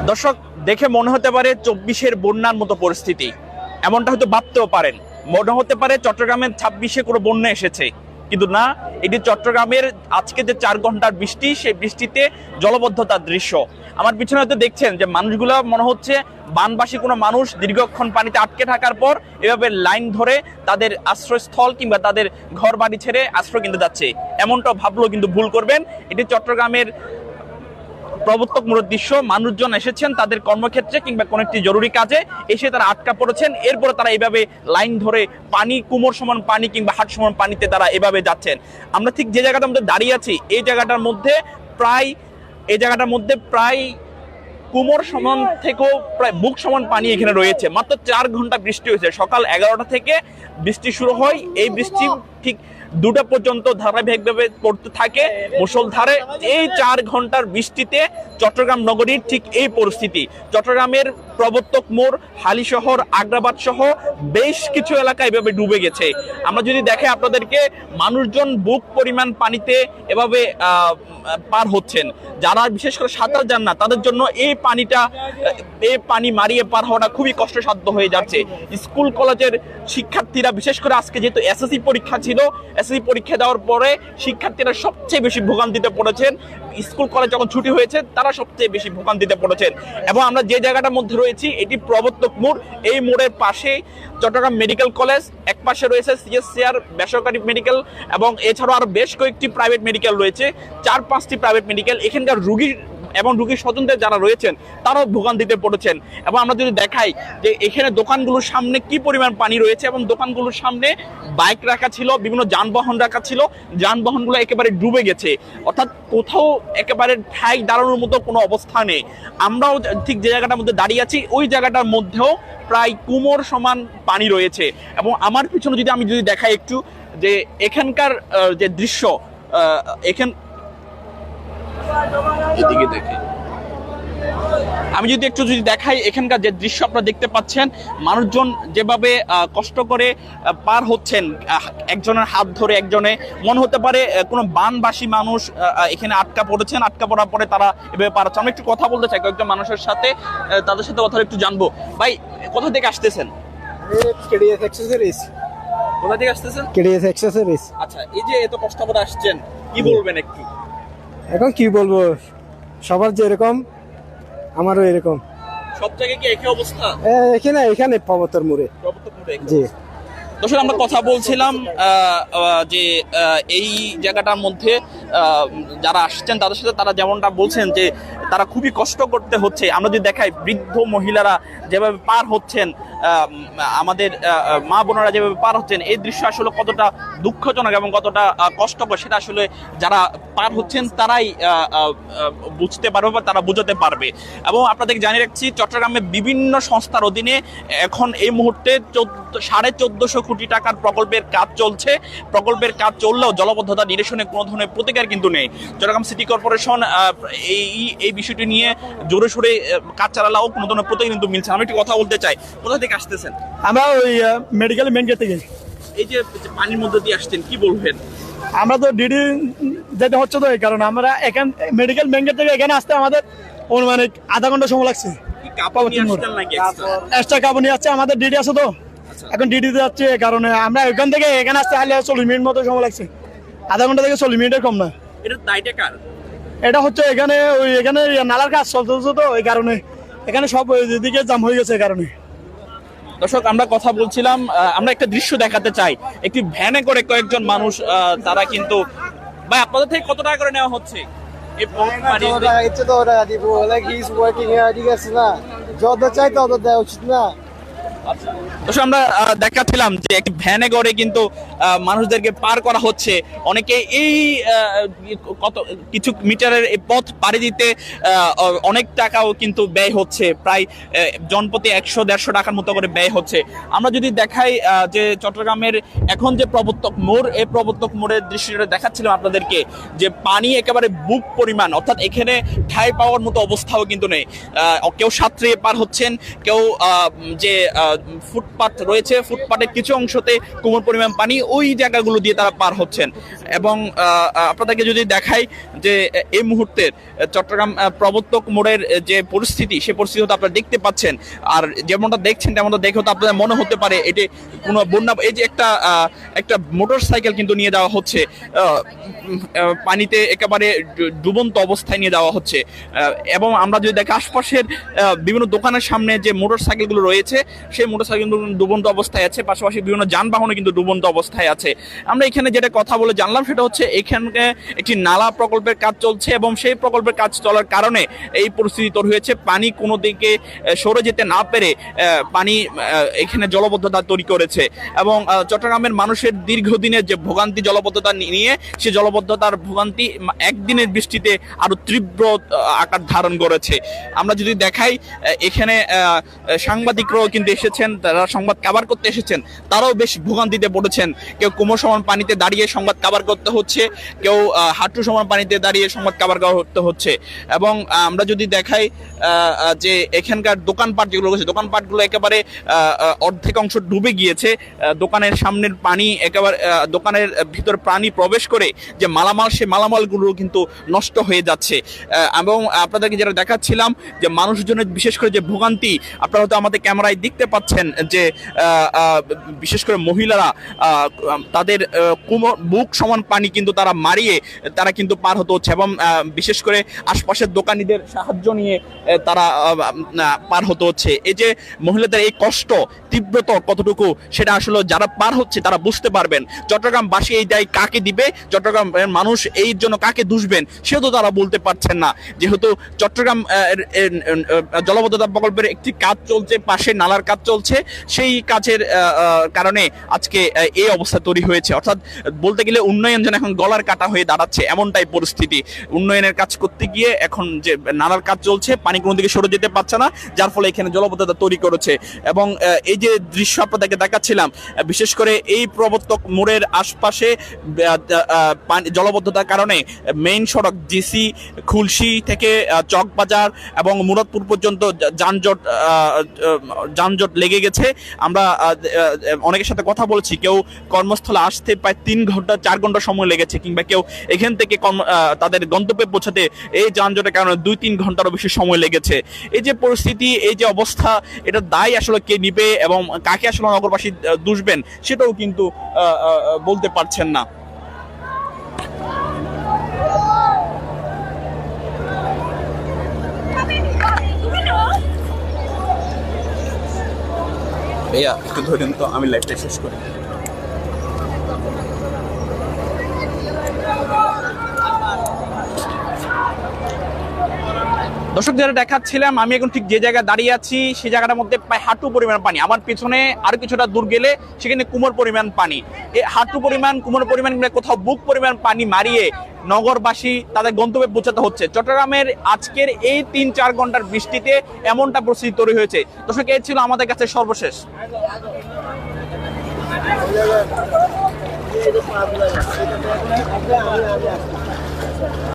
দর্শক, দেখে মনে হতে পারে 24-এর বন্যার মতো পরিস্থিতি, এমনটা হয়তো ভাবতেও পারেন। মনে হতে পারে চট্টগ্রামের 26-এ কোনো বন্যা এসেছে, কিন্তু না, এটি চট্টগ্রামের আজকে যে 4 ঘন্টার বৃষ্টি, সেই বৃষ্টিতে জলবদ্ধতার দৃশ্য। আমার পিছনে হয়তো দেখছেন যে মানুষগুলো মনে হচ্ছে বানবাসী কোনো মানুষ দীর্ঘক্ষণ পানিতে আটকে থাকার পর এভাবে লাইন ধরে তাদের আশ্রয়স্থল কিংবা তাদের ঘর বাড়ি ছেড়ে আশ্রয় কিনতে যাচ্ছে, এমনটা ভাবলেও কিন্তু ভুল করবেন। এটি চট্টগ্রামের প্রবর্তক মোড়ের দৃশ্য। মানুষজন এসেছেন তাদের কর্মক্ষেত্রে কিংবা কোনো একটি জরুরি কাজে, এসে তারা আটকা পড়েছেন। এরপরে তারা এইভাবে লাইন ধরে পানি, কুমোর সমান পানি কিংবা হাট সমান পানিতে তারা এভাবে যাচ্ছেন। আমরা ঠিক যে জায়গাটার মধ্যে দাঁড়িয়ে আছি, এই জায়গাটার মধ্যে প্রায় কুমোর সমান থেকেও প্রায় বুক সমান পানি এখানে রয়েছে। মাত্র 4 ঘন্টা বৃষ্টি হয়েছে, সকাল 11টা থেকে বৃষ্টি শুরু হয়। এই বৃষ্টি ঠিক 2টা পর্যন্ত ধারাবাহিকভাবে পড়তে থাকে মুষলধারে। এই 4 ঘন্টার বৃষ্টিতে চট্টগ্রাম নগরীর ঠিক এই পরিস্থিতি। চট্টগ্রামের প্রবর্তক মোড়, হালিশহর, আগ্রাবাদ সহ বেশ কিছু এলাকা এভাবে ডুবে গেছে। আমরা যদি দেখে আপনাদেরকে, মানুষজন বুক পরিমাণ পানিতে এভাবে পার হচ্ছেন। যারা বিশেষ করে সাঁতার জান না, তাদের জন্য এই পানি মারিয়ে পার হওয়াটা খুবই কষ্টসাধ্য হয়ে যাচ্ছে। স্কুল কলেজের শিক্ষার্থীরা, বিশেষ করে আজকে যেহেতু এসএসসি পরীক্ষা ছিল, এসএসসি পরীক্ষা দেওয়ার পরে শিক্ষার্থীরা সবচেয়ে বেশি ভোগান্তিতে পড়েছেন। স্কুল কলেজ যখন ছুটি হয়েছে, তারা সবচেয়ে বেশি ভোগান্তিতে পড়েছেন। এবং আমরা যে জায়গাটার মধ্যে রয়েছি, এটি প্রবর্তক মোড়। এই মোড়ের পাশে চট্টগ্রাম মেডিকেল কলেজ, এক পাশে রয়েছে সিএসসিআর বেসরকারি মেডিকেল, এবং এছাড়াও আরো বেশ কয়েকটি প্রাইভেট মেডিকেল রয়েছে, 4-5টি প্রাইভেট মেডিকেল। এখানকার রোগী এবং রোগীর স্বজনদের যারা রয়েছেন, তারাও ভোগান্তিতে পড়েছেন। এবং আমরা যদি দেখাই যে এখানে দোকানগুলোর সামনে কি পরিমাণ পানি রয়েছে, এবং দোকানগুলোর সামনে বাইক রাখা ছিল, বিভিন্ন যানবাহন রাখা ছিল, যানবাহনগুলো একেবারে ডুবে গেছে। অর্থাৎ কোথাও একেবারে ঠাই দাঁড়ানোর মতো কোনো অবস্থা নেই। আমরাও ঠিক যে জায়গাটার মধ্যে দাঁড়িয়ে আছি, ওই জায়গাটার মধ্যেও প্রায় কুমোর সমান পানি রয়েছে। এবং আমার পিছনে আমি যদি দেখাই একটু, যে এখানকার যে দৃশ্য, এদিকে দেখে আমি যদি একটু দেখাই, এখানকার যে দৃশ্য আপনারা দেখতে পাচ্ছেন, মানুষজন যেভাবে কষ্ট করে পার হচ্ছেন, একজনের হাত ধরে, একজনে মনে হতে পারে কোনো বানবাসী মানুষ এখানে আটকা পড়েছেন। আটকা পড়ার পরে তারা এভাবে পার হচ্ছে। আমি একটু কথা বলতে চাই কয়েকজন মানুষের সাথে, তাদের সাথে কথা একটু জানবো। ভাই, কোথা থেকে আসতেছেন? কোথা থেকে আসতেছেন? আচ্ছা, এই যে এত কষ্ট করে আসছেন, কি বলবেন একটু? এখন কি বলবো, সবার যে এরকম, আমারও এরকম। সব জায়গায় কি একই অবস্থা? এখানে প্রবর্তক মোড়ে। জি দর্শক, আমরা কথা বলছিলাম যে এই জায়গাটার মধ্যে যারা আসছেন তাদের সাথে, তারা যেমনটা বলছেন যে তারা খুবই কষ্ট করতে হচ্ছে। আমরা যদি দেখাই, বৃদ্ধ মহিলারা যেভাবে পার হচ্ছেন, আমাদের মা বোনেরা যেভাবে পার হচ্ছেন, এই দৃশ্য আসলে কতটা দুঃখজনক এবং কতটা কষ্টকর, সেটা আসলে যারা পার হচ্ছেন তারাই বুঝতে পারবে বা তারা বুঝতে পারবে। এবং আপনাদের জানিয়ে রাখছি, চট্টগ্রামে বিভিন্ন সংস্থার অধীনে এখন এই মুহূর্তে 1450 কোটি টাকার প্রকল্পের কাজ চলছে। প্রকল্পের কাজ চললেও জলবদ্ধতা নিরসনে কোনো ধরনের প্রতিকার কিন্তু নেই। চট্টগ্রাম সিটি কর্পোরেশন এই বিষয়টি নিয়ে জোরে সোরে কাজ চালালেও কোনো ধরনের প্রতিকার কিন্তু মিলছে। আমি একটু কথা বলতে চাই, কোথা থেকে আসতেছেন? আমরা ওই মেডিকেল মেন গেট থেকে। এই যে পানির মধ্যে দিয়ে আসছেন, কি বলবেন? আমরা তো ডিডি যেতে হচ্ছে, তো এই কারণে আমরা মেডিকেল মেন গেট থেকে এখানে আসতে আমাদের অনুমানিক আধা ঘন্টা সময় লাগছে। এক্সট্রা কাপড় নিয়ে আসছে, আমাদের ডিডি আছে তো, এখন ডিডিতে যাচ্ছে। এই কারণে আমরা ওইখান থেকে এখানে আসতে হলে 40 মিনিট মতো সময় লাগছে। আধা ঘন্টা থেকে 40 মিনিটের কম না। এটা হচ্ছে এখানে নালার কাজ চলতেছে, তো এই কারণে এখানে সব দিকে জাম হয়ে গেছে। এই কারণে দর্শক, আমরা কথা বলছিলাম, আমরা একটা দৃশ্য দেখাতে চাই। একটি ভ্যানে করে কয়েকজন মানুষ, তারা কিন্তু, ভাই আপনাদের থেকে কত টাকা করে নেওয়া হচ্ছে? যত চাই তত দেওয়া উচিত না। দর্শক, আমরা দেখাচ্ছিলাম যে একটি ভ্যানে করে কিন্তু মানুষদেরকে পার করা হচ্ছে। অনেকে এই কিছু মিটারের এই পথ পাড়ি দিতে অনেক টাকাও কিন্তু ব্যয় হচ্ছে, প্রায় জনপ্রতি 100-150 টাকার মতো করে ব্যয় হচ্ছে। আমরা যদি দেখাই যে চট্টগ্রামের এখন যে প্রবর্তক মোড়, এই প্রবর্তক মোড়ের দৃশ্যটা দেখাচ্ছিলাম আপনাদেরকে, যে পানি একেবারে বুক পরিমাণ, অর্থাৎ এখানে ঠাঁই পাওয়ার মতো অবস্থাও কিন্তু নেই। কেউ সাঁতরে পার হচ্ছেন, কেউ যে ফুটপাত রয়েছে, ফুটপাতের কিছু অংশতে কোমর পরিমাণ পানি, ওই জায়গাগুলো দিয়ে তারা পার হচ্ছেন। এবং আপনাদেরকে যদি দেখাই যে এই মুহূর্তের চট্টগ্রাম প্রবর্তক মোড়ের যে পরিস্থিতি, সে পরিস্থিতি তো আপনারা দেখতে পাচ্ছেন। আর যেমনটা দেখছেন তেমনটা দেখেও তো আপনাদের মনে হতে পারে এটি কোনো বন্যা। এই যে একটা মোটর সাইকেল কিন্তু নিয়ে যাওয়া হচ্ছে, পানিতে একেবারে ডুবন্ত অবস্থায় নিয়ে যাওয়া হচ্ছে। এবং আমরা যদি দেখি আশপাশের বিভিন্ন দোকানের সামনে যে মোটর সাইকেলগুলো রয়েছে, সেই মোটর সাইকেলগুলো ডুবন্ত অবস্থায় আছে, পাশাপাশি বিভিন্ন যানবাহনও কিন্তু ডুবন্ত অবস্থায় আছে। আমরা এখানে যেটা কথা বলে জানলাম সেটা হচ্ছে এখানে একটি নালা প্রকল্পের কাজ চলছে এবং সেই প্রকল্পের কাজ চলার কারণে এই পরিস্থিতি তৈরি হয়েছে। পানি কোনো দিকে সরে যেতে না পেরে পানি এখানে জলবদ্ধতা তৈরি করেছে। এবং চট্টগ্রামের মানুষের দীর্ঘদিনের যে ভোগান্তি জলবদ্ধতা নিয়ে, সে জলবদ্ধতার ভোগান্তি একদিনের বৃষ্টিতে আরো তীব্র আকার ধারণ করেছে। আমরা যদি দেখাই এখানে সাংবাদিকরাও কিন্তু এসেছেন, তারা সংবাদ কাভার করতে এসেছেন, তারাও বেশ ভোগান্তিতে পড়েছেন। কেউ কোমর সমান পানিতে দাঁড়িয়ে সংবাদ কাভার করতে হচ্ছে, কেউ হাঁটু সমান পানিতে দাঁড়িয়ে সংবাদ কাভার করতে হচ্ছে। এবং আমরা যদি দেখাই যে এখানকার দোকানপাট যেগুলো রয়েছে, দোকানপাটগুলো একেবারে অর্ধেক অংশ ডুবে গিয়েছে। দোকানের সামনের পানি একেবারে দোকানের ভিতর পানি প্রবেশ করে যে মালামাল, সে মালামালগুলো কিন্তু নষ্ট হয়ে যাচ্ছে। এবং আপনাদেরকে যেটা দেখাচ্ছিলাম যে মানুষজনের বিশেষ করে যে ভোগান্তি, আপনারা হয়তো আমাদের ক্যামেরায় দেখতে পাচ্ছেন যে বিশেষ করে মহিলারা তাদের বুক সমান পানি কিন্তু তারা মারিয়ে তারা কিন্তু পার হতে হচ্ছে। এবং বিশেষ করে আশপাশের দোকানিদের সাহায্য নিয়ে তারা পার হতে হচ্ছে। এই যে মহিলাদের এই কষ্ট তীব্রতর কতটুকু, সেটা আসলে যারা পার হচ্ছে তারা বুঝতে পারবেন। চট্টগ্রামবাসী এই দায় কাকে দিবে, চট্টগ্রাম মানুষ এই জন্য কাকে দুষবেন, সেও তো তারা বলতে পারছেন না। যেহেতু চট্টগ্রাম জলবদ্ধতা প্রকল্পের একটি কাজ চলছে, পাশে নালার কাজ চলছে, সেই কাজের কারণে আজকে এই অবস্থা তৈরি হয়েছে। অর্থাৎ বলতে গেলে উন্নয়ন যেন এখন গলার কাটা হয়ে দাঁড়াচ্ছে, এমনটাই পরিস্থিতি। উন্নয়নের কাজ করতে গিয়ে এখন যে নালার কাজ চলছে, পানি কোনো দিকে সরে যেতে পারছে না, যার ফলে এখানে জলবদ্ধতা তৈরি করেছে। এবং এই যে দৃশ্য আপনাদেরকে দেখাচ্ছিলাম, বিশেষ করে এই প্রবর্তক মোড়ের আশপাশে জলবদ্ধতার কারণে মেইন সড়ক জিসি খুলশি থেকে চকবাজার এবং মুরাদপুর পর্যন্ত যানজট লেগে গেছে। আমরা অনেকের সাথে কথা বলছি, কেউ কর্মস্থলে আসতে প্রায় 3 ঘন্টা 4 ঘন্টা সময় লেগেছে, কিংবা কেউ এখান থেকে তাদের গন্তব্যে পৌঁছাতে এই যানজটের কারণে 2-3 ঘন্টারও বেশি সময় লেগেছে। এই যে পরিস্থিতি, এই যে অবস্থা, এটা দায় আসলে কে নিবে এবং কাকে আসলে নগরবাসী দুষবেন, সেটাও কিন্তু বলতে পারছেন না। ভাইয়া একটু ধরেন তো, আমি লাইভটা শেষ করি। দর্শক, যারা দেখাচ্ছিলাম, আমি এখন ঠিক যে জায়গায় দাঁড়িয়ে আছি সেই জায়গাটার মধ্যে প্রায় হাঁটু পরিমাণ পানি। আমার পিছনে আরো কিছুটা দূর গেলে সেখানে কোমর পরিমাণ পানি। এই হাঁটু পরিমাণ, কোমর পরিমাণ, কোথাও বুক পরিমাণ পানি মারিয়ে নগরবাসী তাদের গন্তব্যে পৌঁছাতে হচ্ছে। চট্টগ্রামের আজকের এই 3-4 ঘন্টার বৃষ্টিতে এমনটা পরিস্থিতি তৈরি হয়েছে। দর্শক, এই ছিল আমাদের কাছে সর্বশেষ।